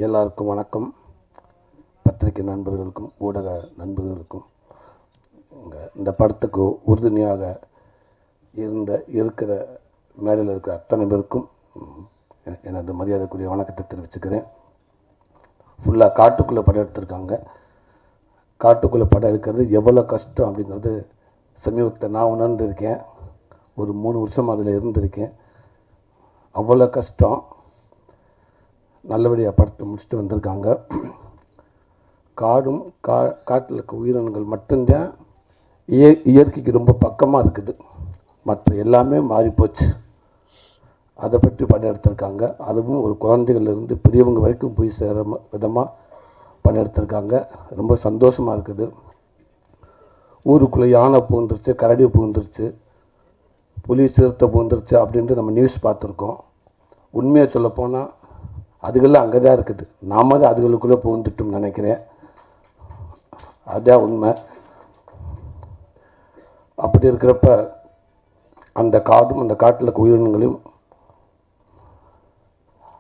எல்லாருக்கும் வணக்கம். பத்திரிகை நண்பர்களுக்கும் ஊடக நண்பர்களுக்கும் இந்த படத்துக்கு உறுதுணையாக இருக்கிற மேடையில் இருக்கிற அத்தனை பேருக்கும் எனது மரியாதைக்குரிய வணக்கத்தை தெரிவிச்சுக்கிறேன். ஃபுல்லாக காட்டுக்குள்ளே படம் எடுத்திருக்காங்க. காட்டுக்குள்ளே படம் எடுக்கிறது எவ்வளோ கஷ்டம் அப்படிங்கிறது சமீபத்தில் நான் உணர்ந்திருக்கேன். ஒரு 3 வருஷம் அதில் இருந்திருக்கேன். அவ்வளோ கஷ்டம். நல்லபடியாக படத்தை முடிச்சுட்டு வந்திருக்காங்க. காடும் காட்டில் இருக்க உயிரினங்கள் மட்டும்தான் இயற்கைக்கு ரொம்ப பக்கமாக இருக்குது. மற்ற எல்லாமே மாறிப்போச்சு. அதை பற்றி படம் எடுத்திருக்காங்க. அதுவும் ஒரு குழந்தைகள்லேருந்து பெரியவங்க வரைக்கும் போய் சேர விதமாக படம் எடுத்திருக்காங்க. ரொம்ப சந்தோஷமாக இருக்குது. ஊருக்குள்ளே யானை பூந்துருச்சு, கரடி பூந்துருச்சு, புலி சிறுத்தை பூந்துருச்சு அப்படின்ட்டு நம்ம நியூஸ் பார்த்துருக்கோம். உண்மையாக சொல்லப்போனால் அதுகள்லாம் அங்கே தான் இருக்குது. நாம தான் அதுகளுக்குள்ளே பூந்துட்டோம்னு நினைக்கிறேன். அதுதான் உண்மை. அப்படி இருக்கிறப்ப அந்த காடும் அந்த காட்டில் இருக்க உயிரினங்களையும்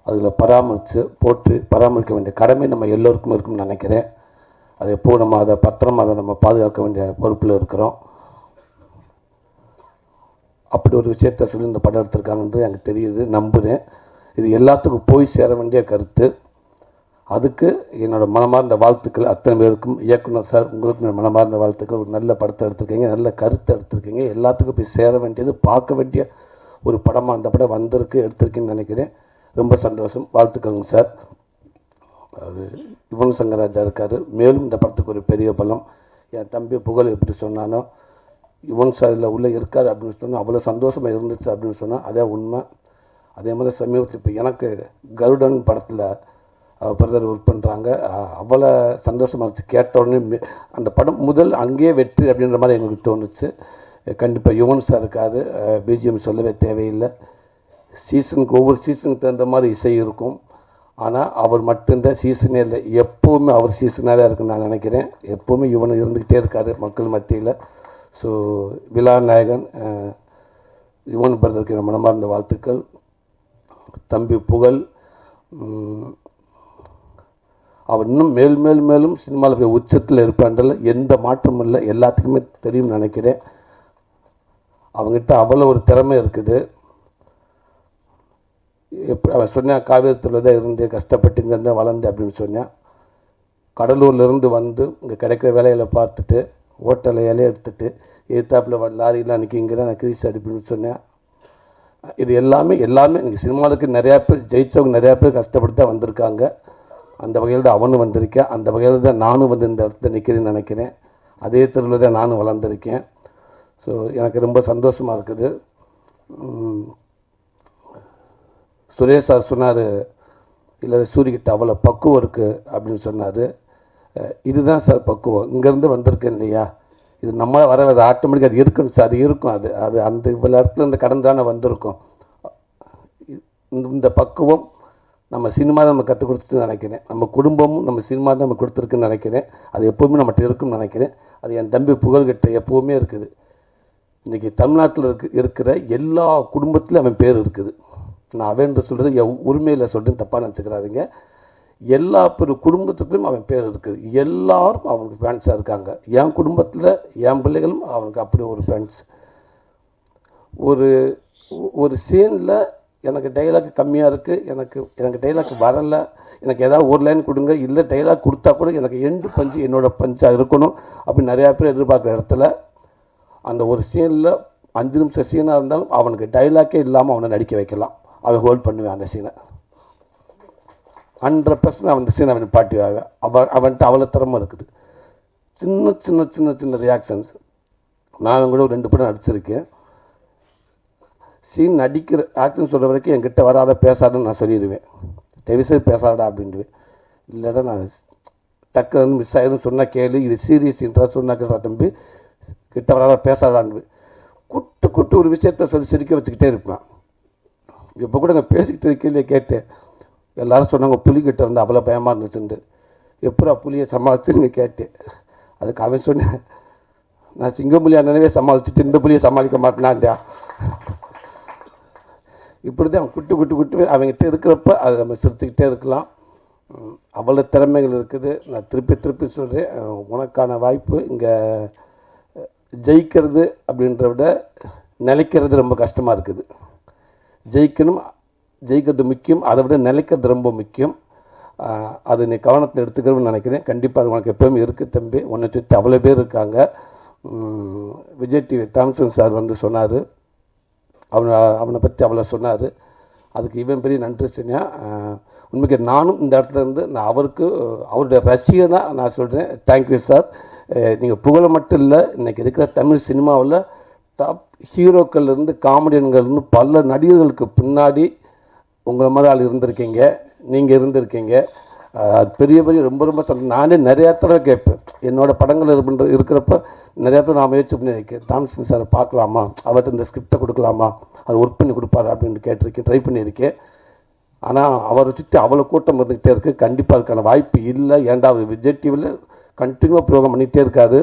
அதில் பராமரிக்க வேண்டிய கடமை நம்ம எல்லோருக்கும் இருக்கும்னு நினைக்கிறேன். அதை எப்போ நம்ம அதை பத்திரமா அதை நம்ம பாதுகாக்க வேண்டிய பொறுப்பில் இருக்கிறோம். அப்படி ஒரு விஷயத்தை சொல்லி இந்த படம் எடுத்திருக்காங்கன்றது எனக்கு தெரியுது, நம்புகிறேன். இது எல்லாத்துக்கும் போய் சேர வேண்டிய கருத்து. அதுக்கு என்னோடய மனமார்ந்த வாழ்த்துக்கள் அத்தனை பேருக்கும். இயக்குனர் சார், உங்களுக்கு மனமார்ந்த வாழ்த்துக்கள். ஒரு நல்ல படத்தை எடுத்திருக்கீங்க, நல்ல கருத்தை எடுத்திருக்கீங்க. எல்லாத்துக்கும் போய் சேர வேண்டியது, பார்க்க வேண்டிய ஒரு படமாக அந்த படம் வந்திருக்கு, எடுத்திருக்கேன்னு நினைக்கிறேன். ரொம்ப சந்தோஷம். வாழ்த்துக்கள்ங்க சார். அது யுவன் சங்கர் ராஜா இருக்கார். மேலும் இந்த படத்துக்கு ஒரு பெரிய பலம். என் தம்பி புகழ் எப்படி சொன்னானோ, யுவன் சார் இல்லை உள்ளே இருக்கார் அப்படின்னு சொன்னால் அவ்வளோ சந்தோஷமாக இருந்துச்சு அப்படின்னு சொன்னால் அதே உண்மை. அதே மாதிரி சமீபத்தில் இப்போ எனக்கு கருடன் படத்தில் பிரதர் ஒர்க் பண்ணுறாங்க. அவ்வளோ சந்தோஷமாக இருந்துச்சு. கேட்ட உடனே அந்த படம் முதல் அங்கேயே வெற்றி அப்படின்ற மாதிரி எங்களுக்கு தோணுச்சு. கண்டிப்பாக யுவன் சார் இருக்கார். பிஜிஎம் சொல்லவே தேவையில்லை. சீசனுக்கு ஒவ்வொரு சீசனுக்கு தகுந்த மாதிரி இசை இருக்கும். ஆனால் அவர் மட்டும்தான் சீசனே இல்லை, எப்போவுமே அவர் சீசனாக இருக்குன்னு நான் நினைக்கிறேன். எப்போவுமே யுவன் இருந்துக்கிட்டே இருக்கார் மக்கள் மத்தியில். ஸோ விழா நாயகன் யுவன் பிரதருக்கு மனமார்ந்த வாழ்த்துக்கள். தம்பி புகழ் அவர் இன்னும் மேலும் சினிமாவில் போய் உச்சத்தில் இருப்பான்றல எந்த மாற்றமும் இல்லை, எல்லாத்துக்குமே தெரியும்னு நினைக்கிறேன். அவங்ககிட்ட அவ்வளோ ஒரு திறமை இருக்குது. எப்படி அவன் சொன்னான், காவேரத்தில் தான் இருந்து கஷ்டப்பட்டு இங்கேருந்து வளர்ந்து அப்படின்னு சொன்னான். கடலூர்லேருந்து வந்து இங்கே கிடைக்கிற வேலைகளை பார்த்துட்டு ஹோட்டலில் இலையை எடுத்துகிட்டு எதிர்த்தாப்பில் லாரிலாம் நிற்கி இங்கே தான் நான் கிரீஸ் அடிப்புன்னு சொன்னேன். இது எல்லாமே இன்றைக்கி சினிமாவுக்கு நிறையா பேர் ஜெயித்தவங்க, நிறையா பேர் கஷ்டப்பட்டு தான் வந்திருக்காங்க. அந்த வகையில் தான் அவனும் வந்திருக்கேன். அந்த வகையில் தான் நானும் வந்து இந்த இடத்துல நிற்கிறேன்னு நினைக்கிறேன். அதே தெருவில் தான் நானும் வளர்ந்துருக்கேன். ஸோ எனக்கு ரொம்ப சந்தோஷமாக இருக்குது. சுரேஷ் சார் சொன்னார், இல்லை சூரியகிட்ட அவ்வளோ பக்குவம் இருக்குது அப்படின்னு சொன்னார். இதுதான் சார் பக்குவம். இங்கேருந்து வந்திருக்கேன் இல்லையா, இது நம்ம வர ஆட்டோமேட்டிக்காக அது இருக்குன்னு சார். அது இருக்கும். அது அந்த இவ்வளோ இடத்துல இந்த கடந்தானே வந்திருக்கும். இந்த பக்குவம் நம்ம சினிமா நம்ம கற்றுக் கொடுத்துட்டு நினைக்கிறேன். நம்ம குடும்பமும் நம்ம சினிமா தான் நம்ம கொடுத்துருக்குன்னு நினைக்கிறேன். அது எப்போவுமே நம்மகிட்ட இருக்குன்னு நினைக்கிறேன். அது என் தம்பி புகழ்கிட்ட எப்போவுமே இருக்குது. இன்றைக்கி தமிழ்நாட்டில் இருக்கிற எல்லா குடும்பத்திலும் அவன் பேர் இருக்குது. நான் அவன் சொல்கிறது என் உரிமையில் சொல்கிறேன், தப்பாக நினச்சிக்கிறாதீங்க. எல்லா குடும்பத்துக்குள்ளும் அவன் பேர் இருக்குது. எல்லாரும் அவனுக்கு ஃபேன்ஸாக இருக்காங்க. என் குடும்பத்தில் என் பிள்ளைகளும் அவனுக்கு அப்படி ஒரு ஃபேன்ஸ். ஒரு சீனில் எனக்கு டைலாக் கம்மியாக இருக்குது, எனக்கு டைலாக் வரலை, எனக்கு ஏதாவது ஒரு லைன் கொடுங்க, இல்லை டைலாக் கொடுத்தா கூட எனக்கு எண்டு பஞ்சு என்னோடய பஞ்சாக இருக்கணும் அப்படின்னு நிறையா பேர் எதிர்பார்க்குற இடத்துல அந்த ஒரு சீனில் 5 நிமிஷம் சீனாக இருந்தாலும் அவனுக்கு டைலாக்கே இல்லாமல் அவனை நடிக்க வைக்கலாம். அவன் ஹோல்ட் பண்ணுவேன் அந்த சீனை. 100% அவன் சீன் அவன் பாட்டிவாக அவன்கிட்ட அவ்வளோ திறமை இருக்குது. சின்ன சின்ன சின்ன சின்ன ரியாக்ஷன்ஸ். நான் கூட 2 படம் நடிச்சிருக்கேன். சீன் நடிக்கிற ஆக்ஷன் சொல்கிற வரைக்கும் என்கிட்ட வராத பேசாதுன்னு நான் சொல்லிடுவேன். தயவுசெய்து பேசாடா அப்படின்ட்டுவேன். இல்லைடா நான் டக்கு வந்து மிஸ் ஆகிடும் சொன்னால் கேளு, இது சீரியஸ் இன்ட்ரெஸ்ட் சொன்னால் கேட்குறா தம்பி, கிட்ட வராத பேசாடான்னு குட்டு ஒரு விஷயத்த சொல்லி சிரிக்க வச்சுக்கிட்டே இருப்பேன். இப்போ கூட நான் பேசிக்கிட்டு இருக்கையிலே கேட்டேன். எல்லோரும் சொன்னாங்க புலிகிட்ட வந்து அவ்வளோ பயமாக இருந்துச்சுண்டு. எப்படா புலியை சமாளிச்சுன்னு கேட்டேன். அதுக்கு அவன் சொன்னேன், நான் சிங்கப்புலி அண்ணனவே சமாளிச்சுட்டு இந்த புலியை சமாளிக்க மாட்டேனான்டா. இப்படி தான் குட்டு அவங்ககிட்ட இருக்கிறப்ப அதை நம்ம சிரிச்சுக்கிட்டே இருக்கலாம். அவ்வளோ திறமைகள் இருக்குது. நான் திருப்பி திருப்பி சொல்கிறேன், உனக்கான வாய்ப்பு இங்கே ஜெயிக்கிறது அப்படின்ற விட நிலைக்கிறது ரொம்ப கஷ்டமாக இருக்குது. ஜெயிக்கிறது முக்கியம், அதை விட நிலைக்கிறது ரொம்ப முக்கியம். அது நீ கவனத்தில் எடுத்துக்கிறோம்னு நினைக்கிறேன். கண்டிப்பாக அது உனக்கு எப்போவுமே இருக்குது தம்பி. உன்னை சுற்றி அவ்வளோ பேர் இருக்காங்க. விஜய் டிவி தாம்சன் சார் வந்து சொன்னார், அவனை பற்றி அவ்வளோ சொன்னார். அதுக்கு இவன் பெரிய நன்றி சொன்னியா. உண்மைக்கு நானும் இந்த இடத்துல இருந்து நான் அவருடைய ரசிகனாக நான் சொல்கிறேன். Thank you sir. நீங்கள் புகழ மட்டும் இல்லை, இன்றைக்கி இருக்கிற தமிழ் சினிமாவில் டாப் ஹீரோக்கள்லேருந்து காமெடியன்கள்லேருந்து பல நடிகர்களுக்கு பின்னாடி உங்களை மாதிரி ஆள் இருந்திருக்கீங்க, நீங்கள் இருந்திருக்கீங்க. அது பெரிய ரொம்ப ரொம்ப நானே நிறையா தடவை கேட்பேன். என்னோடய படங்கள் இருக்கிறப்ப நிறையா தடவை நான் முயற்சி பண்ணியிருக்கேன். தாம்சன் சாரை பார்க்கலாமா, அவர்கிட்ட இந்த ஸ்கிரிப்டை கொடுக்கலாமா, அவர் ஒர்க் பண்ணி கொடுப்பாரு அப்படின்னு கேட்டிருக்கேன், ட்ரை பண்ணியிருக்கேன். ஆனால் அவரை சுற்றி அவ்வளோ கூட்டம் இருந்துக்கிட்டே இருக்குது. கண்டிப்பாக அதுக்கான வாய்ப்பு இல்லை. ஏன்டா அவர் விஜய் டிவியில் கண்டினியூவாக ப்ரோக்ராம் பண்ணிகிட்டே இருக்காரு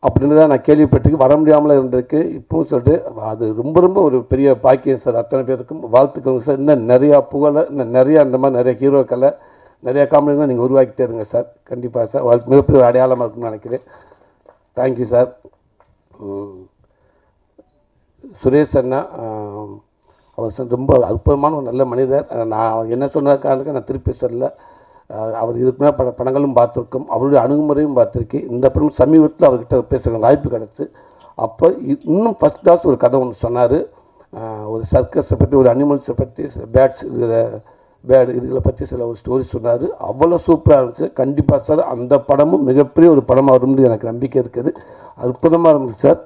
அப்படின்னு தான் நான் கேள்விப்பட்டிருக்கு. வர முடியாமல் இருந்திருக்கு. இப்பவும் சொல்லிட்டு அது ரொம்ப ஒரு பெரிய பாக்கியம் சார். அத்தனை பேருக்கும் வாழ்த்துக்கோங்க சார். இன்னும் நிறையா புகழை, இன்னும் நிறையா அந்த மாதிரி நிறைய ஹீரோக்களை, நிறையா காமெடிலாம் நீங்கள் உருவாக்கிட்டே இருங்க சார். கண்டிப்பாக சார். மிகப்பெரிய அடையாளமாக இருக்குன்னு நினைக்கிறேன். Thank you sir. சுரேஷ் அண்ணா, அவர் ரொம்ப அற்புதமான ஒரு நல்ல மனிதர். நான் என்ன சொன்ன காரணத்துக்கு நான் திருப்பி சொல்லலை. அவர் இதுக்கு மேலே படங்களும் பார்த்துருக்கோம், அவருடைய அணுகுமுறையும் பார்த்துருக்கேன். இந்த படம் சமீபத்தில் அவர்கிட்ட பேசுகிற வாய்ப்பு கிடச்சி. அப்போ இன்னும் ஃபஸ்ட் கிளாஸ் ஒரு கதை ஒன்று சொன்னார். ஒரு சர்க்கஸை பற்றி, ஒரு அனிமல்ஸை பற்றி, பேட்ஸ் இதுகளை பற்றி சில ஒரு ஸ்டோரி சொன்னார். அவ்வளோ சூப்பராக இருந்துச்சு. கண்டிப்பாக சார் அந்த படமும் மிகப்பெரிய ஒரு படமாக வரும்னு எனக்கு நம்பிக்கை இருக்குது. அற்புதமாக இருந்துச்சு சார்.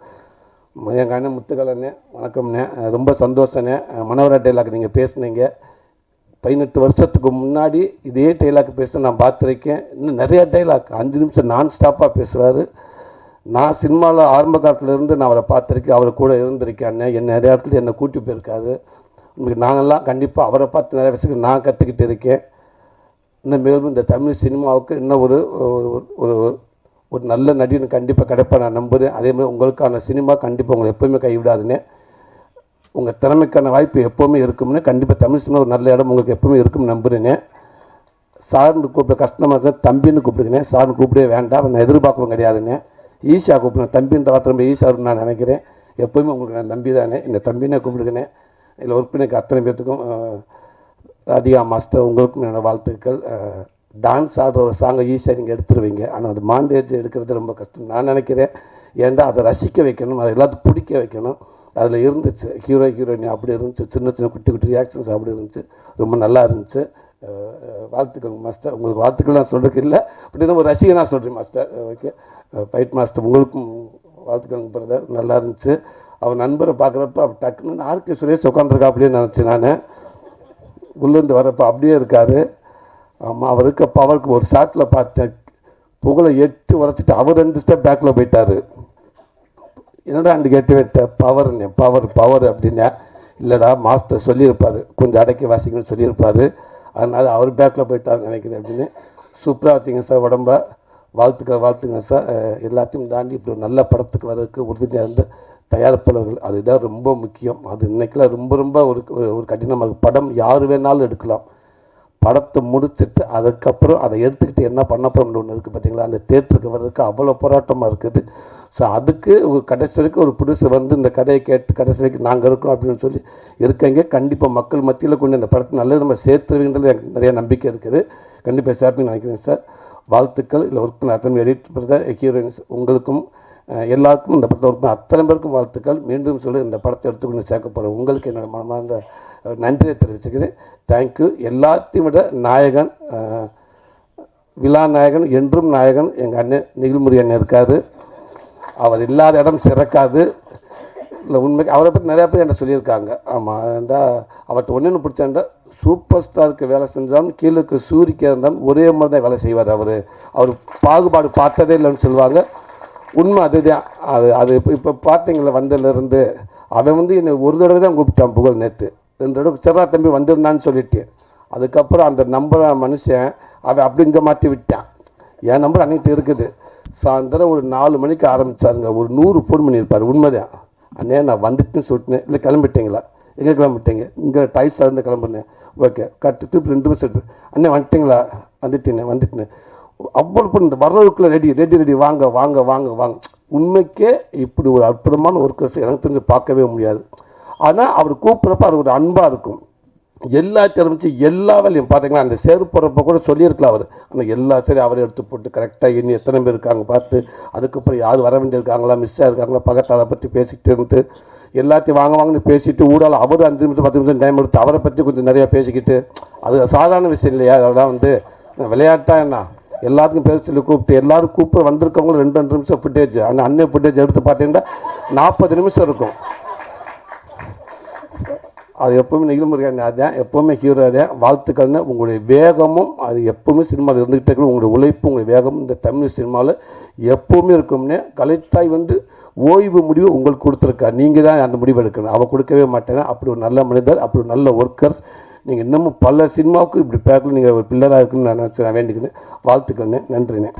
எங்கள் அண்ணன் முத்துக்கலண்ணே, வணக்கம்ண்ணே. ரொம்ப சந்தோஷண்ணே. மனோரா டைலாக் நீங்கள் பேசுனீங்க. 18 வருஷத்துக்கு முன்னாடி இதே டைலாக் பேச நான் பார்த்துருக்கேன். இன்னும் நிறையா டைலாக் 5 நிமிஷம் நான் ஸ்டாப்பாக பேசுகிறாரு. நான் சினிமாவில் ஆரம்ப காலத்துலேருந்து நான் அவரை பார்த்துருக்கேன், அவர் கூட இருந்திருக்கேன். அண்ணன் நிறைய இடத்துல என்னை கூட்டி போயிருக்காரு. நாங்கள்லாம் கண்டிப்பாக அவரை பார்த்து நிறைய விஷயங்கள் நான் கற்றுக்கிட்டு இருக்கேன். இன்னும் மேலும் இந்த தமிழ் சினிமாவுக்கு இன்னும் ஒரு நல்ல நடிகன் கண்டிப்பாக கிடைப்பா நான் நம்புகிறேன். அதேமாதிரி உங்களுக்கான சினிமா கண்டிப்பாக உங்களை எப்போவுமே கைவிடாதுன்னு, உங்கள் திறமைக்கான வாய்ப்பு எப்போவுமே இருக்கும்னு, கண்டிப்பாக தமிழ் சினிமா ஒரு நல்ல இடம் உங்களுக்கு எப்போவுமே இருக்கும்னு நம்புகிறேன்னு. சார்னு கூப்பிட கஷ்டமாக இருந்தால் தம்பின்னு கூப்பிடுங்க. சார்னு கூப்பிடவே வேண்டாம், நான் எதிர்பார்க்கவும் கிடையாதுன்னு. ஈஸியாக கூப்பிடுங்க. தம்பின்ற வார்த்தை ரொம்ப ஈஸியாக இருக்குன்னு நான் நினைக்கிறேன். எப்போவுமே உங்களுக்கு நான் தம்பி தானே, இந்த தம்பினே கூப்பிடுங்கண்ணே. இதில் ஒர்க் பண்ணிக்க அத்தனை பேர்த்துக்கும், ராதிகா மாஸ்டர் உங்களுக்கும் என்னோடய வாழ்த்துக்கள். டான்ஸ் ஆடுற ஒரு சாங்கை ஈஸியாக நீங்கள் எடுத்துருவீங்க, ஆனால் அது மாண்டேஜ் எடுக்கிறது ரொம்ப கஷ்டம் நான் நினைக்கிறேன். ஏன்டா அதை ரசிக்க வைக்கணும், அதை எல்லாத்துக்கும் பிடிக்க வைக்கணும். அதில் இருந்துச்சு ஹீரோயின் அப்படி இருந்துச்சு, சின்ன குட்டி ரியாக்ஷன்ஸ் அப்படி இருந்துச்சு. ரொம்ப நல்லா இருந்துச்சு. வாழ்த்துக்கள் மாஸ்டர். உங்களுக்கு வாழ்த்துக்கள் நான் சொல்கிறதுக்கு இல்லை, அப்படின்னா ஒரு ரசிகனாக சொல்கிறேன் மாஸ்டர். ஓகே, ஃபைட் மாஸ்டர் உங்களுக்கும் வாழ்த்துக்கள் பிரதர். நல்லா இருந்துச்சு. அவர் நண்பரை பார்க்குறப்ப அப்படி டக்குன்னு ஆர்கே சுரேஷ் உட்காந்துருக்கா அப்படின்னு நினச்சேன் நான். உள்ளேருந்து வரப்போ அப்படியே இருக்கார். ஆமாம், அவருக்கு ஒரு ஷாட்டில் பார்த்தேன், புகழை 8 உரைச்சிட்டு அவர் 2 ஸ்டெப் பேக்கில் போயிட்டார். என்னடா அந்த கேட்டு வைத்த பவர் அப்படின்னா, இல்லைடா மாஸ்டர் சொல்லியிருப்பார், கொஞ்சம் அடக்கி வாசிங்கன்னு சொல்லியிருப்பார், அதனால் அவர் பேக்கில் போயிட்டார்னு நினைக்கிறேன் அப்படின்னு. சூப்பராக வச்சிங்க சார் உடம்ப. வாழ்த்துங்க சார். எல்லாத்தையும் தாண்டி இப்படி ஒரு நல்ல படத்துக்கு வர்றதுக்கு உறுதியாக இருந்து தயாரிப்பாளர்கள், அதுதான் ரொம்ப முக்கியம். அது இன்றைக்கெல்லாம் ரொம்ப ஒரு கடினமாக இருக்குது. படம் யார் வேணாலும் எடுக்கலாம், படத்தை முடிச்சுட்டு அதுக்கப்புறம் அதை எடுத்துக்கிட்டு என்ன பண்ண போகிறோம்னு ஒன்று இருக்குது பார்த்தீங்களா, அந்த தேட்டருக்கு வர்றதுக்கு அவ்வளோ போராட்டமாக இருக்குது. ஸோ அதுக்கு ஒரு கடைசி வரைக்கும் ஒரு புதுசு வந்து இந்த கதையை கேட்டு கடைசி வரைக்கும் நாங்கள் இருக்கோம் அப்படின்னு சொல்லி இருக்கீங்க. கண்டிப்பாக மக்கள் மத்தியில் கொண்டு இந்த படத்தை நல்லது நம்ம சேர்த்துருவீங்கிறது எனக்கு நிறைய நம்பிக்கை இருக்குது. கண்டிப்பாக சேர்ப்பீங்கன்னு நினைக்கிறேன் சார். வாழ்த்துக்கள். இல்லை ஒர்க் பண்ண அத்தனை எடிட் பண்ணுற ஹீரோயின்ஸ் உங்களுக்கும் எல்லாருக்கும், இந்த படத்தை ஒர்க் பண்ண அத்தனை பேருக்கும் வாழ்த்துக்கள். மீண்டும் சொல்லி இந்த படத்தை எடுத்துக்கொண்டு சேர்க்க போகிற உங்களுக்கு என்னோட மனமார்ந்த நன்றியை தெரிவிச்சுக்கிறேன். தேங்க்யூ. எல்லாத்தையும் விட நாயகன், விழா நாயகன், என்றும் நாயகன் எங்கள் அண்ணன் நிகில்முரி அண்ணன் இருக்கார். அவர் இல்லாத இடம் சிறக்காது. இல்லை உண்மைக்கு அவரை பற்றி நிறையா பேர் என்கிட்ட சொல்லியிருக்காங்க. ஆமாம், அவர்கிட்ட ஒன்று பிடிச்சாண்டா, சூப்பர் ஸ்டாருக்கு வேலை செஞ்சாலும் கீழே சூரிக்க இருந்தாலும் ஒரே மாதிரி தான் வேலை செய்வார். அவர் பாகுபாடு பார்த்ததே இல்லைன்னு சொல்லுவாங்க. உண்மை அதுதான். அது இப்போ பார்த்தீங்களா, வந்ததுலேருந்து அவன் வந்து என்னை ஒரு தடவை தான் கூப்பிட்டான் புகழ். நேற்று 2 தடவை செவ்வா தம்பி வந்திருந்தான்னு சொல்லிட்டு, அதுக்கப்புறம் அந்த நம்பரை மனுஷன் அவன் அப்படி இங்கே மாற்றி விட்டான். என் நம்பர் அன்னைக்கு இருக்குது. சாயந்தரம் ஒரு 4 மணிக்கு ஆரம்பித்தாருங்க, ஒரு 100 ஃபோன் பண்ணியிருப்பார். உண்மைதான். அண்ணே நான் வந்துட்டுன்னு சொல்லிட்டேன். இல்லை கிளம்பிட்டீங்களா, எங்கே கிளம்பிட்டீங்க? இங்கே டைஸாக இருந்து கிளம்புனேன். ஓகே கட்டு திருப்பி 2 நிமிஷம் எடுத்து அண்ணே வந்துட்டிங்களா? வந்துட்டேன். அவ்வளோ பண்ணி வர்றதுக்குள்ளே ரெடி வாங்க வாங்க வாங்க வாங்க. உண்மைக்கே இப்படி ஒரு அற்புதமான ஒர்க்கர்ஸ் எனக்கு தெரிஞ்சு பார்க்கவே முடியாது. ஆனால் அவர் கூப்பிட்றப்ப அது ஒரு அன்பாக இருக்கும். எல்லா தெரிஞ்சு எல்லா வேலையும் பார்த்தீங்கன்னா அந்த சேரு போகிறப்ப கூட சொல்லியிருக்கலாம் அவர். ஆனால் எல்லா சரி அவரை எடுத்து போட்டு கரெக்டாக இன்னும் எத்தனை பேர் இருக்காங்க பார்த்து, அதுக்கப்புறம் யார் வர வேண்டியிருக்காங்களா, மிஸ் ஆகிருக்காங்களா, பக்கத்தில் அதை பற்றி பேசிக்கிட்டு இருந்து எல்லாத்தையும் வாங்கன்னு பேசிட்டு ஊடால அவர் 5 நிமிஷம் 10 நிமிஷம் டைம் எடுத்து அவரை பற்றி கொஞ்சம் நிறையா பேசிக்கிட்டு, அது சாதாரண விஷயம் இல்லையா? அதெல்லாம் விளையாட்டா என்ன எல்லாத்துக்கும் பேர் சொல்லி கூப்பிட்டு எல்லாரும் கூப்பிட வந்திருக்கவங்களும் 2 நிமிஷம் ஃபுட்டேஜ், ஆனால் அன்னை ஃபுட்டேஜ் எடுத்து பார்த்தீங்கன்னா 40 நிமிஷம் இருக்கும். அது எப்போவுமே நிகழ்முறையாக அதான் எப்போவுமே ஹீரோ அதான். வாழ்த்துக்கள்னு உங்களுடைய வேகமும் அது எப்போவுமே சினிமாவில் இருந்துகிட்டே இருக்கணும். உங்களுடைய உழைப்பு உங்களுடைய வேகமும் இந்த தமிழ் சினிமாவில் எப்போவுமே இருக்கும்னே. கலைத்தாய் ஓய்வு முடிவு உங்களுக்கு கொடுத்துருக்கா, நீங்கள் தான் அந்த முடிவு எடுக்கணும். அவள் கொடுக்கவே மாட்டேங்க. அப்படி ஒரு நல்ல மனிதர், அப்படி ஒரு நல்ல ஒர்க்கர்ஸ். நீங்கள் இன்னமும் பல சினிமாவுக்கு இப்படி பேக்கல நீங்கள் ஒரு பில்லராக இருக்குன்னு நான் நினச்சி நான் வேண்டிக்கிறேன். வாழ்த்துக்கள்னு. நன்றிண்ணே.